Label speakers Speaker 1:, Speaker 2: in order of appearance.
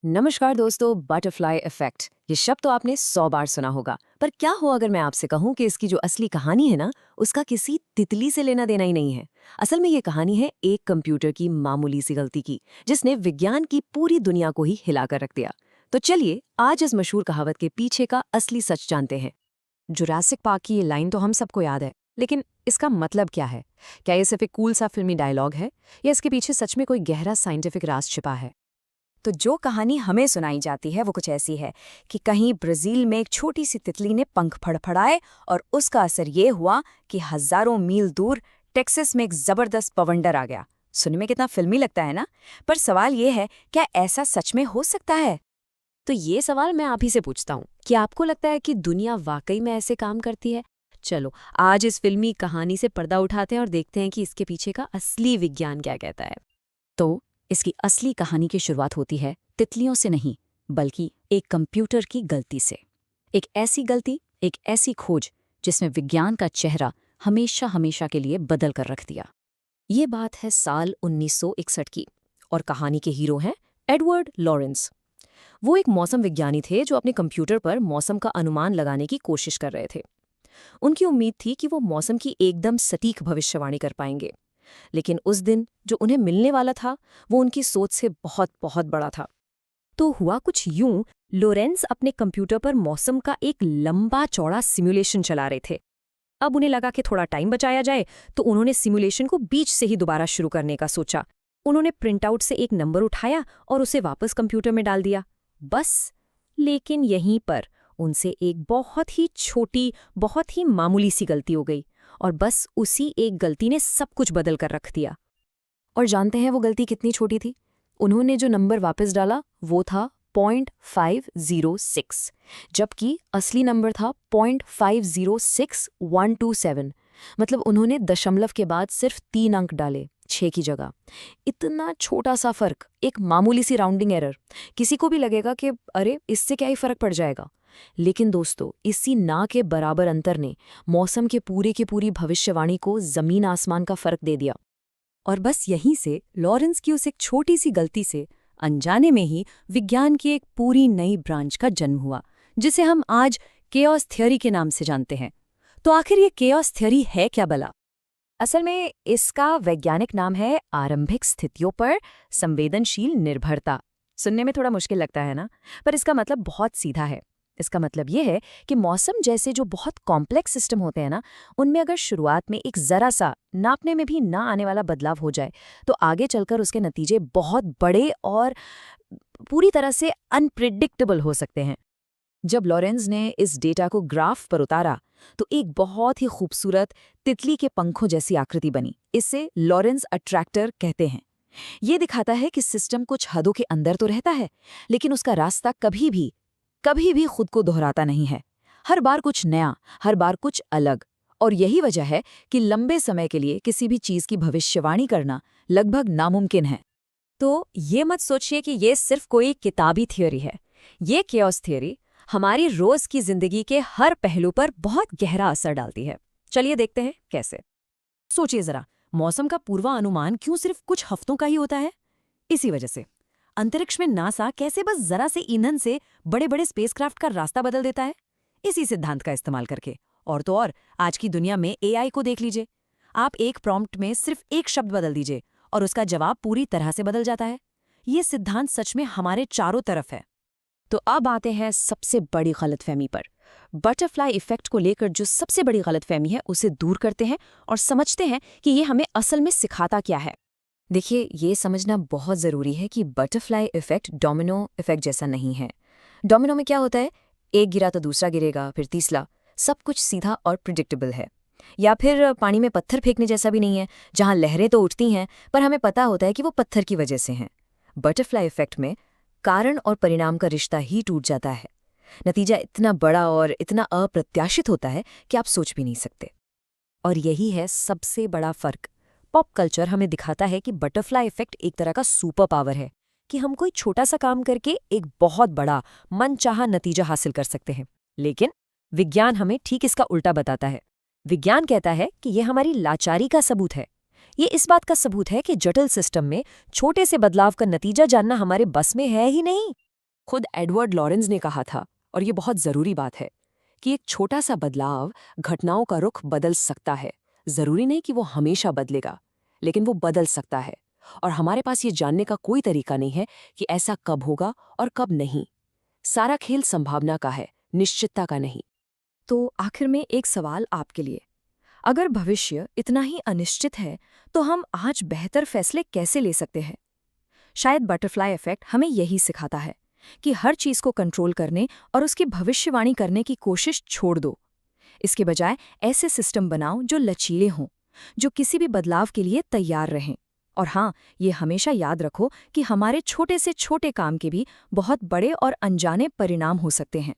Speaker 1: नमस्कार दोस्तों। Butterfly effect ये शब्द तो आपने 100 बार सुना होगा, पर क्या हो अगर मैं आपसे कहूं कि इसकी जो असली कहानी है ना, उसका किसी तितली से लेना देना ही नहीं है। असल में ये कहानी है एक कंप्यूटर की मामूली सी गलती की, जिसने विज्ञान की पूरी दुनिया को ही हिलाकर रख दिया। तो चलिए आज इस मशहूर कहावत के पीछे का असली सच जानते हैं। जुरासिक पार्क की ये लाइन तो हम सबको याद है, लेकिन इसका मतलब क्या है? क्या ये सिर्फ एक कूल सा फिल्मी डायलॉग है, या इसके पीछे सच में कोई गहरा साइंटिफिक राज छिपा है?
Speaker 2: तो जो कहानी हमें सुनाई जाती है वो कुछ ऐसी है कि कहीं ब्राजील में एक छोटी सी तितली ने पंख फड़फड़ाए और उसका असर ये हुआ कि हजारों मील दूर टेक्सास में एक जबरदस्त बवंडर आ गया। सुनने में कितना फिल्मी लगता है ना। पर सवाल ये है, क्या ऐसा सच में हो सकता है?
Speaker 1: तो ये सवाल मैं आप ही से पूछता हूँ कि आपको लगता है कि दुनिया वाकई में ऐसे काम करती है? चलो आज इस फिल्मी कहानी से पर्दा उठाते हैं और देखते हैं कि इसके पीछे का असली विज्ञान क्या कहता है।
Speaker 2: तो इसकी असली कहानी की शुरुआत होती है तितलियों से नहीं, बल्कि एक कंप्यूटर की गलती से। एक ऐसी गलती, एक ऐसी खोज जिसमें विज्ञान का चेहरा हमेशा हमेशा के लिए बदल कर रख दिया। ये बात है साल 1961 की, और कहानी के हीरो हैं एडवर्ड लॉरेंस। वो एक मौसम विज्ञानी थे जो अपने कंप्यूटर पर मौसम का अनुमान लगाने की कोशिश कर रहे थे। उनकी उम्मीद थी कि वो मौसम की एकदम सटीक भविष्यवाणी कर पाएंगे। लेकिन उस दिन जो उन्हें मिलने वाला था, वो उनकी सोच से बहुत बहुत बड़ा था। तो हुआ कुछ यूं, लोरेंस अपने कंप्यूटर पर मौसम का एक लंबा चौड़ा सिमुलेशन चला रहे थे। अब उन्हें लगा कि थोड़ा टाइम बचाया जाए, तो उन्होंने सिमुलेशन को बीच से ही दोबारा शुरू करने का सोचा। उन्होंने प्रिंटआउट से एक नंबर उठाया और उसे वापस कंप्यूटर में डाल दिया, बस। लेकिन यहीं पर उनसे एक बहुत ही छोटी, बहुत ही मामूली सी गलती हो गई, और बस उसी एक गलती ने सब कुछ बदल कर रख दिया। और जानते हैं वो गलती कितनी छोटी थी? उन्होंने जो नंबर वापस डाला वो था 0.506, जबकि असली नंबर था 0.506127। मतलब उन्होंने दशमलव के बाद सिर्फ 3 अंक डाले, 6 की जगह। इतना छोटा सा फर्क, एक मामूली सी राउंडिंग एरर, किसी को भी लगेगा कि अरे इससे क्या ही फर्क पड़ जाएगा। लेकिन दोस्तों, इसी ना के बराबर अंतर ने मौसम के पूरे की पूरी भविष्यवाणी को जमीन आसमान का फर्क दे दिया। और बस यहीं से लॉरेंस की उस एक छोटी सी गलती से अनजाने में ही विज्ञान की एक पूरी नई ब्रांच का जन्म हुआ, जिसे हम आज केओस थ्योरी के नाम से जानते हैं। तो आखिर ये केओस थ्योरी है क्या भला? असल में इसका वैज्ञानिक नाम है आरंभिक स्थितियों पर संवेदनशील निर्भरता। सुनने में थोड़ा मुश्किल लगता है ना, पर इसका मतलब बहुत सीधा है। इसका मतलब ये है कि मौसम जैसे जो बहुत कॉम्प्लेक्स सिस्टम होते हैं ना, उनमें अगर शुरुआत में एक जरा सा नापने में भी ना आने वाला बदलाव हो जाए, तो आगे चलकर उसके नतीजे बहुत बड़े और पूरी तरह से अनप्रिडिक्टेबल हो सकते हैं। जब लॉरेंस ने इस डेटा को ग्राफ पर उतारा, तो एक बहुत ही खूबसूरत तितली के पंखों जैसी आकृति बनी। इसे लॉरेंस अट्रैक्टर कहते हैं। ये दिखाता है कि सिस्टम कुछ हदों के अंदर तो रहता है, लेकिन उसका रास्ता कभी भी खुद को दोहराता नहीं है। हर बार कुछ नया, हर बार कुछ अलग। और यही वजह है कि लंबे समय के लिए किसी भी चीज की भविष्यवाणी करना लगभग नामुमकिन है। तो ये मत सोचिए कि ये सिर्फ कोई किताबी थ्योरी है। ये केओस थ्योरी हमारी रोज की जिंदगी के हर पहलू पर बहुत गहरा असर डालती है। चलिए देखते हैं कैसे। सोचिए जरा, मौसम का पूर्वानुमान क्यों सिर्फ कुछ हफ्तों का ही होता है? इसी वजह से अंतरिक्ष में नासा कैसे बस जरा से ईंधन से बड़े बड़े स्पेसक्राफ्ट का रास्ता बदल देता है, इसी सिद्धांत का इस्तेमाल करके। और तो और, आज की दुनिया में एआई को देख लीजिए। आप एक प्रॉम्प्ट में सिर्फ एक शब्द बदल दीजिए और उसका जवाब पूरी तरह से बदल जाता है। ये सिद्धांत सच में हमारे चारों तरफ है। तो अब आते हैं सबसे बड़ी गलतफहमी पर। बटरफ्लाई इफेक्ट को लेकर जो सबसे बड़ी गलतफहमी है, उसे दूर करते हैं और समझते हैं कि ये हमें असल में सिखाता क्या है। देखिए, ये समझना बहुत ज़रूरी है कि बटरफ्लाई इफेक्ट डोमिनो इफेक्ट जैसा नहीं है। डोमिनो में क्या होता है? एक गिरा तो दूसरा गिरेगा, फिर तीसरा। सब कुछ सीधा और प्रिडिक्टेबल है। या फिर पानी में पत्थर फेंकने जैसा भी नहीं है, जहाँ लहरें तो उठती हैं, पर हमें पता होता है कि वो पत्थर की वजह से हैं। बटरफ्लाई इफेक्ट में कारण और परिणाम का रिश्ता ही टूट जाता है। नतीजा इतना बड़ा और इतना अप्रत्याशित होता है कि आप सोच भी नहीं सकते। और यही है सबसे बड़ा फर्क। पॉप कल्चर हमें दिखाता है कि बटरफ्लाई इफेक्ट एक तरह का सुपर पावर है, कि हम कोई छोटा सा काम करके एक बहुत बड़ा मनचाहा नतीजा हासिल कर सकते हैं। लेकिन विज्ञान हमें ठीक इसका उल्टा बताता है। विज्ञान कहता है कि यह हमारी लाचारी का सबूत है। ये इस बात का सबूत है कि जटिल सिस्टम में छोटे से बदलाव का नतीजा जानना हमारे बस में है ही नहीं।
Speaker 1: खुद एडवर्ड लॉरेंस ने कहा था, और ये बहुत ज़रूरी बात है, कि एक छोटा सा बदलाव घटनाओं का रुख बदल सकता है। ज़रूरी नहीं कि वो हमेशा बदलेगा, लेकिन वो बदल सकता है। और हमारे पास ये जानने का कोई तरीका नहीं है कि ऐसा कब होगा और कब नहीं। सारा खेल संभावना का है, निश्चितता का नहीं।
Speaker 2: तो आखिर में एक सवाल आपके लिए, अगर भविष्य इतना ही अनिश्चित है तो हम आज बेहतर फैसले कैसे ले सकते हैं? शायद बटरफ्लाई इफेक्ट हमें यही सिखाता है कि हर चीज को कंट्रोल करने और उसकी भविष्यवाणी करने की कोशिश छोड़ दो। इसके बजाय ऐसे सिस्टम बनाओ जो लचीले हों, जो किसी भी बदलाव के लिए तैयार रहें। और हाँ, ये हमेशा याद रखो कि हमारे छोटे से छोटे काम के भी बहुत बड़े और अनजाने परिणाम हो सकते हैं।